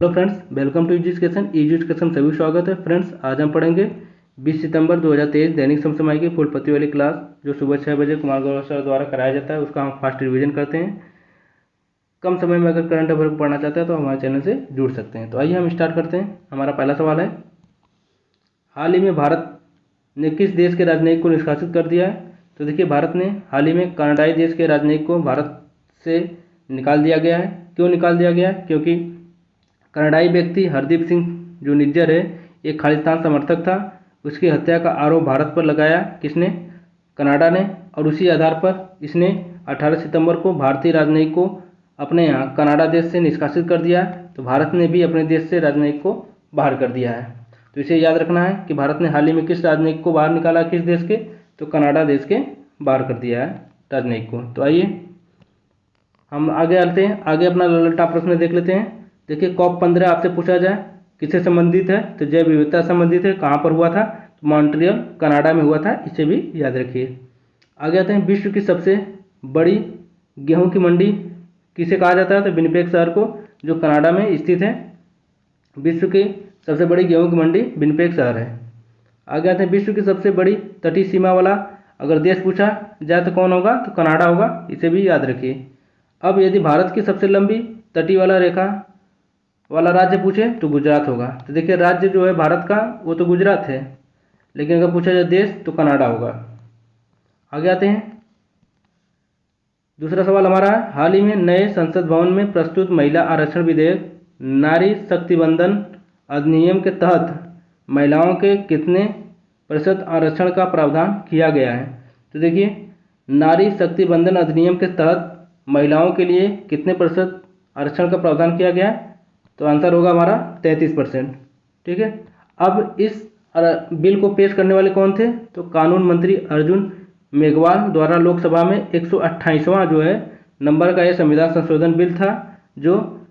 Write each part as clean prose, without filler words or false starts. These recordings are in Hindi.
Hello friends, welcome to education. Education सभी स्वागत है। फ्रेंड्स, आज हम पढ़ेंगे 20 सितंबर 2023 दैनिक समसामयिक की फुल पत्ती वाली क्लास, जो सुबह 6 बजे कुमार गौरव सर द्वारा कराया जाता है। उसका हम फास्ट रिवीजन करते हैं। कम समय में अगर करंट अफेयर को पढ़ना चाहते हैं तो हमारे चैनल से जुड़ सकते हैं। तो आइए हम स्टार्ट करते हैं। हमारा पहला सवाल है, हाल ही में भारत ने किस देश के राजनयिक को निष्कासित कर दिया है? तो देखिए, भारत ने हाल ही में कनाडाई देश के राजनयिक को भारत से निकाल दिया गया है। क्यों निकाल दिया गया है? क्योंकि कनाडाई व्यक्ति हरदीप सिंह जो निज्जर है, एक खालिस्तान समर्थक था। उसकी हत्या का आरोप भारत पर लगाया किसने? कनाडा ने। और उसी आधार पर इसने 18 सितंबर को भारतीय राजनयिक को अपने यहाँ कनाडा देश से निष्कासित कर दिया। तो भारत ने भी अपने देश से राजनयिक को बाहर कर दिया है। तो इसे याद रखना है कि भारत ने हाल ही में किस राजनयिक को बाहर निकाला, किस देश के? तो कनाडा देश के बाहर कर दिया है राजनयिक को। तो आइए हम आगे आते हैं। आगे अपना ललटा प्रश्न देख लेते हैं। देखिए, COP15 आपसे पूछा जाए किससे संबंधित है? तो जैव विविधता संबंधित है। कहाँ पर हुआ था? तो मॉन्ट्रियल कनाडा में हुआ था। इसे भी याद रखिए। आगे आते हैं, विश्व की सबसे बड़ी गेहूं की मंडी किसे कहा जाता है? तो विनिपेग शहर को, जो कनाडा में स्थित है। विश्व की सबसे बड़ी गेहूं की मंडी विनिपेग शहर है। आगे आते हैं, विश्व की सबसे बड़ी तटीय सीमा वाला अगर देश पूछा जाए तो कौन होगा? तो कनाडा होगा। इसे भी याद रखिए। अब यदि भारत की सबसे लंबी तटीय वाला रेखा वाला राज्य पूछे तो गुजरात होगा। तो देखिए, राज्य जो है भारत का वो तो गुजरात है, लेकिन अगर पूछा जाए देश तो कनाडा होगा। आगे आते हैं, दूसरा सवाल हमारा है, हाल ही में नए संसद भवन में प्रस्तुत महिला आरक्षण विधेयक नारी शक्ति बंधन अधिनियम के तहत महिलाओं के कितने प्रतिशत आरक्षण का प्रावधान किया गया है? तो देखिए, नारी शक्ति बंधन अधिनियम के तहत महिलाओं के लिए कितने प्रतिशत आरक्षण का प्रावधान किया गया है? तो आंसर होगा हमारा 33%। ठीक है। अब इस बिल को पेश करने वाले कौन थे? तो कानून मंत्री अर्जुन मेघवाल द्वारा लोकसभा में 128वां जो है नंबर का यह संविधान संशोधन बिल था, जो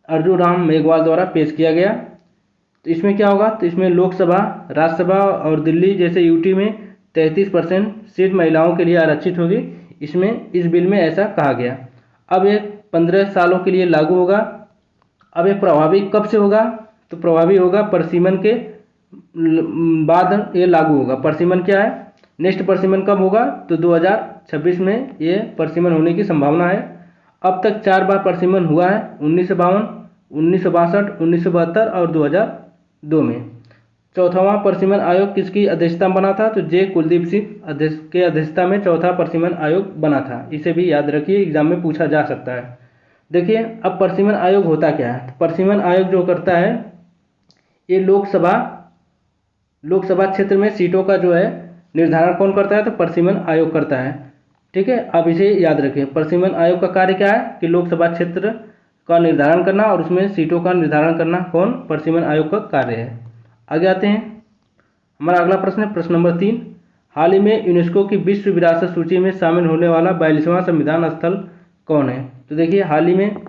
अर्जुन राम मेघवाल द्वारा पेश किया गया। तो इसमें क्या होगा? तो इसमें लोकसभा, राज्यसभा और दिल्ली जैसे यूटी में 33% सीट महिलाओं के लिए आरक्षित होगी। इसमें इस बिल में ऐसा कहा गया। अब ये 15 सालों के लिए लागू होगा। अब ये प्रभावी कब से होगा? तो प्रभावी होगा परसिमन के बाद ये लागू होगा। परसिमन क्या है? नेक्स्ट परसिमन कब होगा? तो 2026 में ये परसिमन होने की संभावना है। अब तक 4 बार परसिमन हुआ है, 1952, 1962, 1972 और 2002 में। चौथावां परसिमन आयोग किसकी अध्यक्षता में बना था? तो जे कुलदीप सिंह के अध्यक्षता में चौथा परसिमन आयोग बना था। इसे भी याद रखिए, एग्जाम में पूछा जा सकता है। देखिए, अब परसिमन आयोग होता क्या है? तो परसिमन आयोग जो करता है, ये लोकसभा क्षेत्र में सीटों का जो है निर्धारण कौन करता है? तो परसिमन आयोग करता है। ठीक है, आप इसे याद रखिए। परसिमन आयोग का कार्य क्या है? कि लोकसभा क्षेत्र का निर्धारण करना और उसमें सीटों का निर्धारण करना कौन? परसिमन आयोग का कार्य है। आगे आते हैं, हमारा अगला प्रश्न है प्रश्न नंबर 3, हाल ही में यूनेस्को की विश्व विरासत सूची में शामिल होने वाला 42वां संविधान स्थल कौन है? तो देखिए, हाल ही में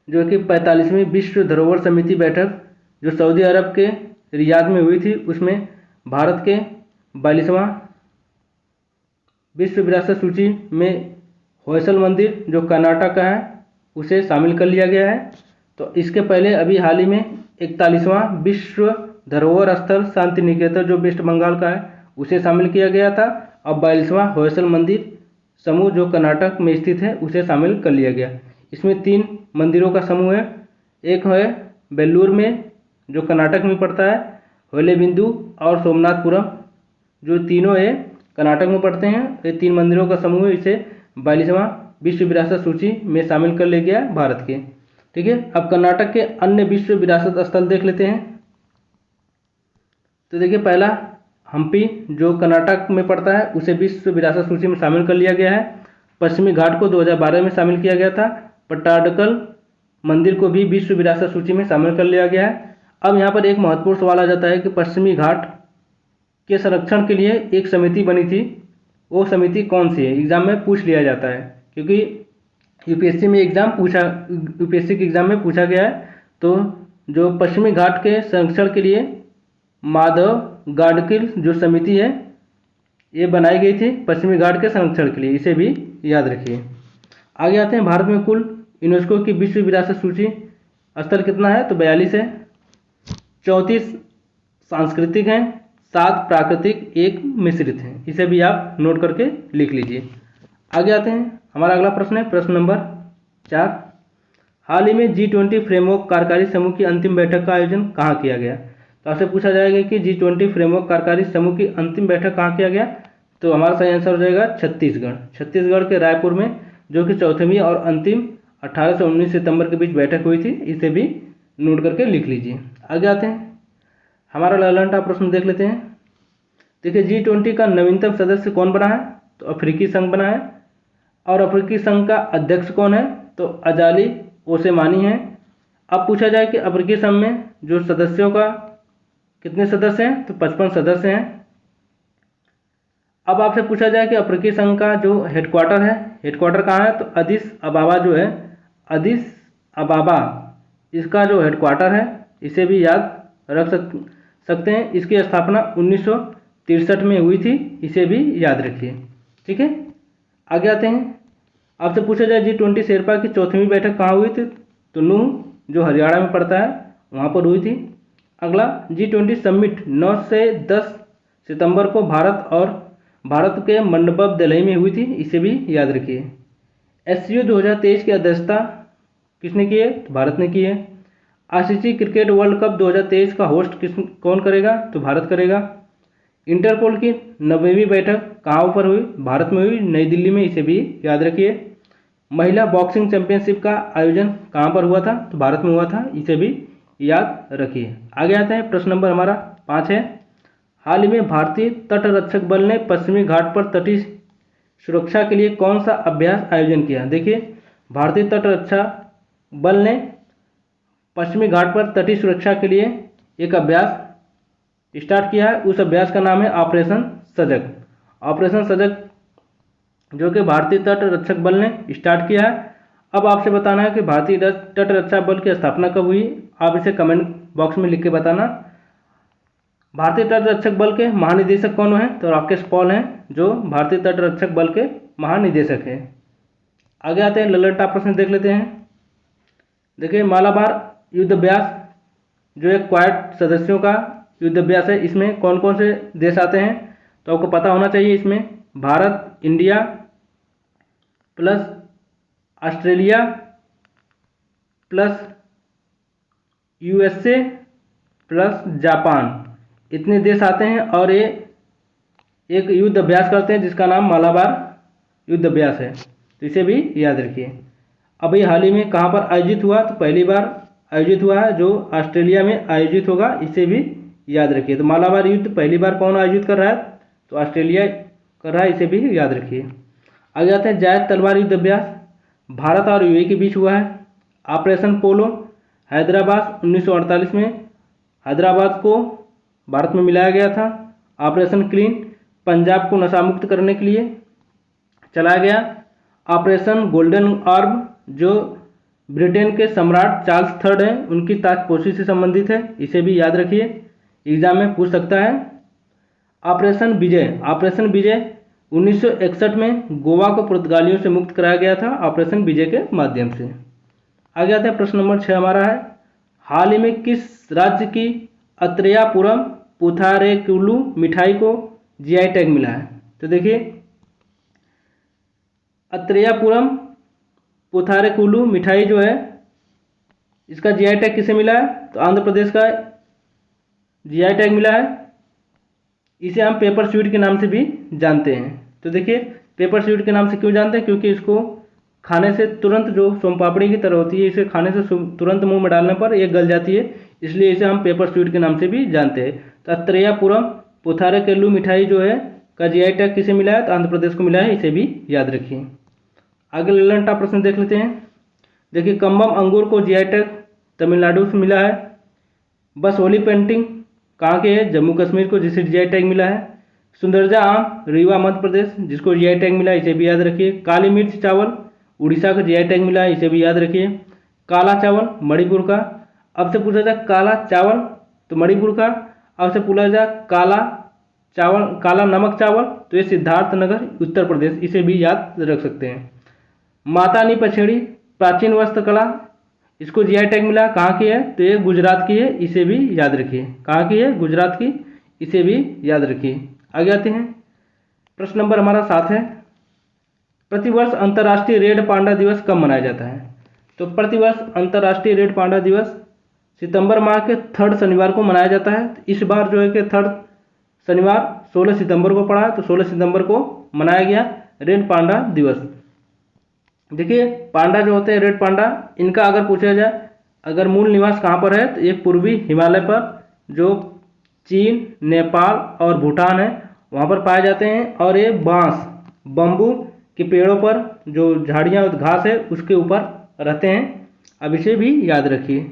जो कि 45वीं विश्व धरोहर समिति बैठक जो सऊदी अरब के रियाद में हुई थी, उसमें भारत के 42वां विश्व विरासत सूची में होयसल मंदिर जो कर्नाटक का है उसे शामिल कर लिया गया है। तो इसके पहले अभी हाल ही में 41वां विश्व धरोहर स्थल शांति निकेतन जो वेस्ट बंगाल का है उसे शामिल किया गया था। अब 42वां होयसल मंदिर समूह जो कर्नाटक में स्थित है उसे शामिल कर लिया गया। इसमें 3 मंदिरों का समूह है। एक है बेल्लूर में जो कर्नाटक में पड़ता है, होलेबिंदु और सोमनाथपुरम जो तीनों है कर्नाटक में पड़ते हैं। ये 3 मंदिरों का समूह है। इसे 42वां विश्व विरासत सूची में शामिल कर लिया गया भारत के। ठीक है। अब कर्नाटक के अन्य विश्व विरासत स्थल देख लेते हैं। तो देखिए, पहला हम्पी जो कर्नाटक में पड़ता है उसे विश्व विरासत सूची में शामिल कर लिया गया है। पश्चिमी घाट को 2012 में शामिल किया गया था। पट्टाडकल मंदिर को भी विश्व विरासत सूची में शामिल कर लिया गया है। अब यहाँ पर एक महत्वपूर्ण सवाल आ जाता है कि पश्चिमी घाट के संरक्षण के लिए एक समिति बनी थी, वो समिति कौन सी है? एग्जाम में पूछ लिया जाता है, क्योंकि यूपीएससी के एग्जाम में पूछा गया है। तो जो पश्चिमी घाट के संरक्षण के लिए माधव गाडगिल जो समिति है ये बनाई गई थी पश्चिमी घाट के संरक्षण के लिए। इसे भी याद रखिए। आगे आते हैं, भारत में कुल यूनेस्को की विश्व विरासत सूची स्तर कितना है? तो 42 है। 34 सांस्कृतिक हैं, 7 प्राकृतिक, 1 मिश्रित हैं। इसे भी आप नोट करके लिख लीजिए। आगे आते हैं, हमारा अगला प्रश्न है प्रश्न नंबर 4। हाल ही में G20 फ्रेमवर्क कार्यकारी समूह की अंतिम बैठक का आयोजन कहाँ किया गया? तो आपसे पूछा जाएगा कि G20 फ्रेमवर्क कार्यकारी समूह की अंतिम बैठक कहाँ किया गया? तो हमारा सही आंसर हो जाएगा छत्तीसगढ़। छत्तीसगढ़ के रायपुर में, जो कि 4वीं और अंतिम 18 से 19 सितंबर के बीच बैठक हुई थी। इसे भी नोट करके लिख लीजिए। आगे आते हैं, हमारा ललनटा प्रश्न देख लेते हैं। देखिए, G20 का नवीनतम सदस्य कौन बना है? तो अफ्रीकी संघ बना है। और अफ्रीकी संघ का अध्यक्ष कौन है? तो अजाली ओसेमानी है। अब पूछा जाए कि अफ्रीकी संघ में जो सदस्यों का कितने सदस्य हैं? तो 55 सदस्य हैं। अब आपसे पूछा जाए कि अफ्रीकी संघ का जो हेडक्वार्टर है, हेडक्वार्टर कहाँ है? तो अदिस अबाबा जो है, अदिस अबाबा इसका जो हेडक्वार्टर है, इसे भी याद रख सकते हैं। इसकी स्थापना 1963 में हुई थी। इसे भी याद रखिए, ठीक है। आगे आते हैं, आपसे पूछा जाए G20 शेरपा की 4वीं बैठक कहाँ हुई थी? तो नूह, जो हरियाणा में पड़ता है, वहाँ पर हुई थी। अगला, G20 समिट 9 से 10 सितंबर को भारत के मंडपम दिल्ली में हुई थी। इसे भी याद रखिए। SCO 2023 की अध्यक्षता किसने की है? तो भारत ने की है। ICC क्रिकेट वर्ल्ड कप 2023 का होस्ट कौन करेगा? तो भारत करेगा। इंटरपोल की 90वीं बैठक कहाँ पर हुई? भारत में हुई, नई दिल्ली में। इसे भी याद रखिए। महिला बॉक्सिंग चैंपियनशिप का आयोजन कहाँ पर हुआ था? तो भारत में हुआ था। इसे भी याद रखिए। आगे आते हैं, प्रश्न नंबर हमारा 5 है। हाल ही में भारतीय तटरक्षक बल ने पश्चिमी घाट पर तटीय सुरक्षा के लिए कौन सा अभ्यास आयोजन किया? देखिए, भारतीय तटरक्षा बल ने पश्चिमी घाट पर तटीय सुरक्षा के लिए एक अभ्यास स्टार्ट किया है। उस अभ्यास का नाम है ऑपरेशन सजग। ऑपरेशन सजग जो कि भारतीय तटरक्षक बल ने स्टार्ट किया है। अब आपसे बताना है कि भारतीय तटरक्षक बल की स्थापना कब हुई? आप इसे कमेंट बॉक्स में लिख के बताना। भारतीय तटरक्षक बल के महानिदेशक कौन हैं? तो राकेश पॉल हैं, जो भारतीय तटरक्षक बल के महानिदेशक हैं। आगे आते हैं, ललनटा प्रश्न देख लेते हैं। देखिए, मालाबार युद्ध अभ्यास जो एक क्वाड सदस्यों का युद्ध अभ्यास है, इसमें कौन कौन से देश आते हैं? तो आपको पता होना चाहिए। इसमें Bharat, India plus Australia plus USA plus Japan, इतने देश आते हैं और ये एक युद्ध अभ्यास करते हैं जिसका नाम मालाबार युद्ध अभ्यास है। तो इसे भी याद रखिए। अब ये हाल ही में कहाँ पर आयोजित हुआ? तो पहली बार आयोजित हुआ है, जो ऑस्ट्रेलिया में आयोजित होगा। इसे भी याद रखिए। तो मालाबार युद्ध पहली बार कौन आयोजित कर रहा है? तो ऑस्ट्रेलिया कर रहा है। इसे भी याद रखिए। आगे आते हैं, जायद तलवार युद्ध अभ्यास भारत और UAE के बीच हुआ है। ऑपरेशन पोलो हैदराबाद 1948 में हैदराबाद को भारत में मिलाया गया था। ऑपरेशन क्लीन पंजाब को नशा मुक्त करने के लिए चलाया गया। ऑपरेशन गोल्डन आर्म जो ब्रिटेन के सम्राट चार्ल्स III हैं, उनकी ताजपोशी से संबंधित है। इसे भी याद रखिए, एग्जाम में पूछ सकता है। ऑपरेशन विजय 1961 में गोवा को पुर्तगालियों से मुक्त कराया गया था, ऑपरेशन विजय के माध्यम से। आगे आते हैं, प्रश्न नंबर 6 हमारा है। हाल ही में किस राज्य की अत्रेयापुरम पुथारेकुलु मिठाई को GI टैग मिला है? तो देखिए, अत्रेयापुरम पुथारेकुलु मिठाई जो है, इसका GI टैग किसे मिला है? तो आंध्र प्रदेश का GI टैग मिला है। इसे हम पेपर स्वीट के नाम से भी जानते हैं। तो देखिए, पेपर स्वीट के नाम से क्यों जानते हैं? क्योंकि इसको खाने से तुरंत, जो सोम पापड़ी की तरह होती है, इसे खाने से तुरंत मुंह में डालने पर ये गल जाती है, इसलिए इसे हम पेपर स्वीट के नाम से भी जानते हैं। तो अत्रेयापुरम पुथारेकुलु मिठाई जो है का GI टैग किसे मिला है? तो आंध्र प्रदेश को मिला है। इसे भी याद रखिए। आगे ललनटा प्रश्न देख लेते हैं। देखिए, कम्बम अंगूर को GI टैग तमिलनाडु से मिला है। बसोली पेंटिंग कहाँ के है? जम्मू कश्मीर को, जिसे GI टैग मिला है। सुंदरजा आम रीवा मध्य प्रदेश, जिसको GI टैग मिला है। इसे भी याद रखिए। काली मिर्च चावल उड़ीसा का GI टैग मिला है। इसे भी याद रखिए। काला चावल मणिपुर का। अब से पूछा जाए काला चावल तो मणिपुर का। अब से पूछा जाए काला नमक चावल तो ये सिद्धार्थनगर उत्तर प्रदेश। इसे भी याद रख सकते हैं। मातानी पछेड़ी प्राचीन वस्त्रकला इसको जीआई टैग मिला, कहाँ की है? तो ये गुजरात की है, इसे भी याद रखिए। कहाँ की है? गुजरात की, इसे भी याद रखिए। आगे आते हैं, प्रश्न नंबर हमारा 7 है, प्रतिवर्ष अंतर्राष्ट्रीय रेड पांडा दिवस कब मनाया जाता है? तो प्रतिवर्ष अंतर्राष्ट्रीय रेड पांडा दिवस सितंबर माह के थर्ड शनिवार को मनाया जाता है। इस बार जो है कि थर्ड शनिवार 16 सितंबर को पड़ा है, तो 16 सितंबर को मनाया गया रेड पांडा दिवस। देखिए पांडा जो होते हैं रेड पांडा, इनका अगर पूछा जाए अगर मूल निवास कहाँ पर है, तो ये पूर्वी हिमालय पर जो चीन, नेपाल और भूटान है वहाँ पर पाए जाते हैं। और ये बांस, बम्बू के पेड़ों पर जो झाड़ियाँ और घास है उसके ऊपर रहते हैं। अब इसे भी याद रखिए।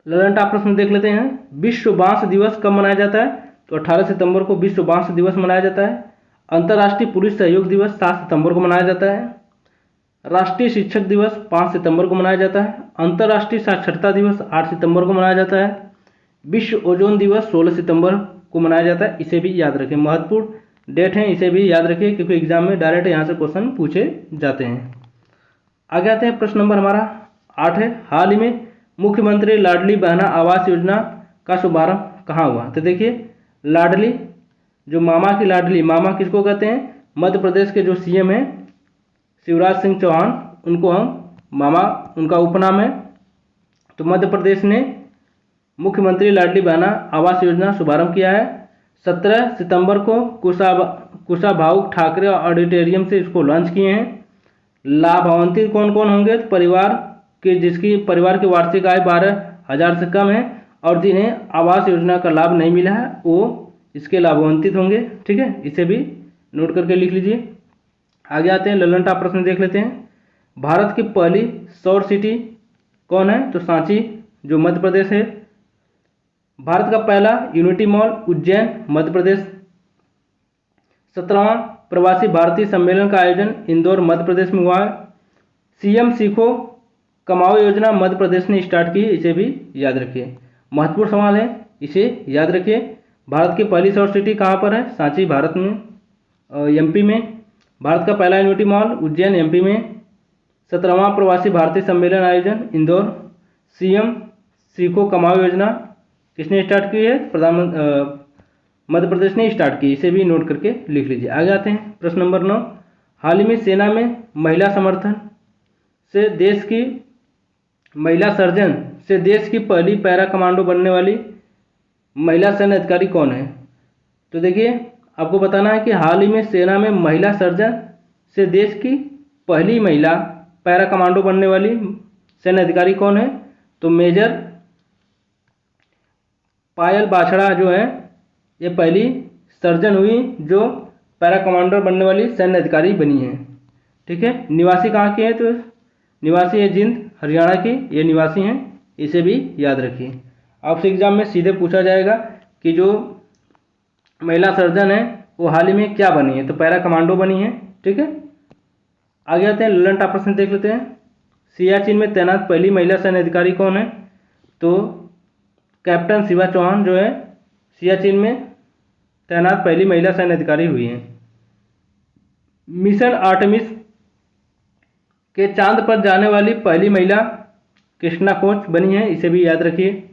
ललनटा प्रश्न देख लेते हैं, विश्व बांस दिवस कब मनाया जाता है? तो 18 सितंबर को विश्व बांस दिवस मनाया जाता है। अंतर्राष्ट्रीय पुलिस सहयोग दिवस 7 सितंबर को मनाया जाता है। राष्ट्रीय शिक्षक दिवस 5 सितंबर को मनाया जाता है। अंतर्राष्ट्रीय साक्षरता दिवस 8 सितंबर को मनाया जाता है। विश्व ओजोन दिवस 16 सितंबर को मनाया जाता है, इसे भी याद रखें। महत्वपूर्ण डेट हैं, इसे भी याद रखिए क्योंकि एग्जाम में डायरेक्ट यहाँ से क्वेश्चन पूछे जाते हैं। आगे आते हैं, प्रश्न नंबर हमारा 8 है, हाल ही में मुख्यमंत्री लाडली बहना आवास योजना का शुभारंभ कहाँ हुआ? तो देखिए लाडली, जो मामा की लाडली, मामा किसको कहते हैं? मध्य प्रदेश के जो सीएम हैं शिवराज सिंह चौहान, उनको हम मामा, उनका उपनाम है। तो मध्य प्रदेश ने मुख्यमंत्री लाडली बहना आवास योजना शुभारंभ किया है। 17 सितंबर को कुशाभाऊ ठाकरे ऑडिटोरियम से इसको लॉन्च किए हैं। लाभान्वित कौन कौन होंगे? तो परिवार के जिसकी परिवार की वार्षिक आय 12,000 से कम है और जिन्हें आवास योजना का लाभ नहीं मिला है वो इसके लाभान्वित होंगे। ठीक है, इसे भी नोट करके लिख लीजिए। आगे आते हैं, ललन टॉप प्रश्न देख लेते हैं, भारत की पहली सौर सिटी कौन है? तो सांची, जो मध्य प्रदेश है। भारत का पहला यूनिटी मॉल उज्जैन, मध्य प्रदेश। 17वां प्रवासी भारतीय सम्मेलन का आयोजन इंदौर, मध्य प्रदेश में हुआ है। सीएम सीखो कमाओ योजना मध्य प्रदेश ने स्टार्ट की, इसे भी याद रखिए। महत्वपूर्ण सवाल है, इसे याद रखिए। भारत की पहली सौर सिटी कहाँ पर है? सांची, भारत में, एमपी में। भारत का पहला यूनिटी मॉल उज्जैन, एमपी में। 17वां प्रवासी भारतीय सम्मेलन आयोजन इंदौर। सीएम सीखो कमाओ योजना किसने स्टार्ट की है? प्रधानमंत्री मध्य प्रदेश ने स्टार्ट की, इसे भी नोट करके लिख लीजिए। आगे आते हैं, प्रश्न नंबर 9, हाल ही में सेना में महिला समर्थन से देश की महिला सर्जन से देश की पहली पैरा कमांडो बनने वाली महिला सैन्य अधिकारी कौन है? तो देखिए आपको बताना है कि हाल ही में सेना में महिला सर्जन से देश की पहली महिला पैरा कमांडो बनने वाली सैन्य अधिकारी कौन है? तो मेजर पायल बाछड़ा जो है ये पहली सर्जन हुई जो पैरा कमांडर बनने वाली सैन्य अधिकारी बनी है। ठीक है, निवासी कहाँ की है? तो निवासी है जिंद, हरियाणा की ये निवासी हैं, इसे भी याद रखिए। आपसे एग्जाम में सीधे पूछा जाएगा कि जो महिला सर्जन है वो हाल ही में क्या बनी है? तो पैरा कमांडो बनी है। ठीक है, आगे आते हैं, ललन टॉप प्रश्न देख लेते हैं, सियाचिन में तैनात पहली महिला सैन्य अधिकारी कौन है? तो कैप्टन शिवा चौहान जो है सियाचिन में तैनात पहली महिला सैन्य अधिकारी हुई हैं। मिशन आर्टेमिस के चांद पर जाने वाली पहली महिला कृष्णा कोच बनी है, इसे भी याद रखिए।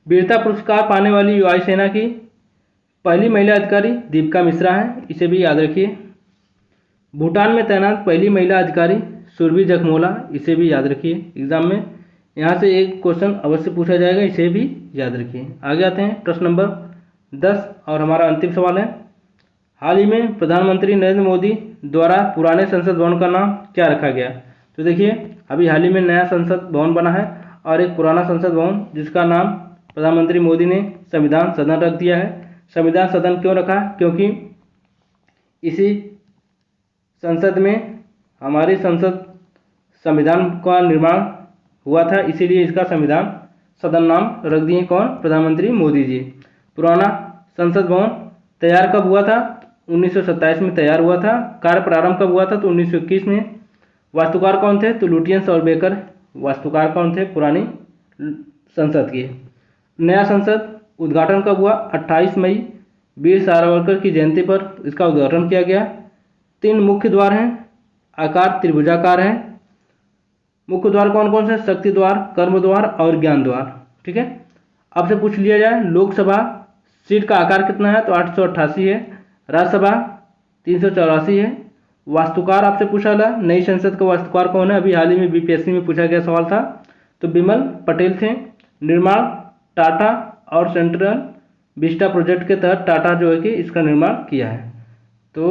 वीरता पुरस्कार पाने वाली वायुसेना की पहली महिला अधिकारी दीपिका मिश्रा है, इसे भी याद रखिए। भूटान में तैनात पहली महिला अधिकारी सुरभि जखमोला, इसे भी याद रखिए। एग्जाम में यहाँ से एक क्वेश्चन अवश्य पूछा जाएगा, इसे भी याद रखिए। आगे आते हैं, प्रश्न नंबर 10 और हमारा अंतिम सवाल है, हाल ही में प्रधानमंत्री नरेंद्र मोदी द्वारा पुराने संसद भवन का नाम क्या रखा गया? तो देखिए अभी हाल ही में नया संसद भवन बना है और एक पुराना संसद भवन जिसका नाम प्रधानमंत्री मोदी ने संविधान सदन रख दिया है। संविधान सदन क्यों रखा? क्योंकि इसी संसद में हमारी संसद संविधान का निर्माण हुआ था, इसीलिए इसका संविधान सदन नाम रख दिए। कौन? प्रधानमंत्री मोदी जी। पुराना संसद भवन तैयार कब हुआ था? 1927 में तैयार हुआ था। कार्य प्रारंभ कब हुआ था? तो 1921 में। वास्तुकार कौन थे? तो लुटियंस और बेकर वास्तुकार कौन थे? पुरानी संसद के। नया संसद उद्घाटन कब हुआ? 28 मई, वीर सावरकर की जयंती पर इसका उद्घाटन किया गया। 3 मुख्य द्वार हैं, आकार त्रिभुजाकार है। मुख्य द्वार कौन कौन से? शक्ति द्वार, कर्म द्वार और ज्ञान द्वार। ठीक है, आपसे पूछ लिया जाए लोकसभा सीट का आकार कितना है, तो 888 है। राज्यसभा 384 है। वास्तुकार आपसे पूछा था, नई संसद का वास्तुकार कौन है? अभी हाल ही में बीपीएससी में पूछा गया सवाल था, तो बिमल पटेल थे। निर्माण टाटा और सेंट्रल विस्टा प्रोजेक्ट के तहत टाटा जो है कि इसका निर्माण किया है। तो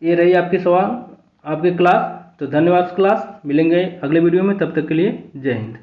ये रही आपकी सवाल, आपकी क्लास। तो धन्यवाद क्लास, मिलेंगे अगले वीडियो में, तब तक के लिए जय हिंद।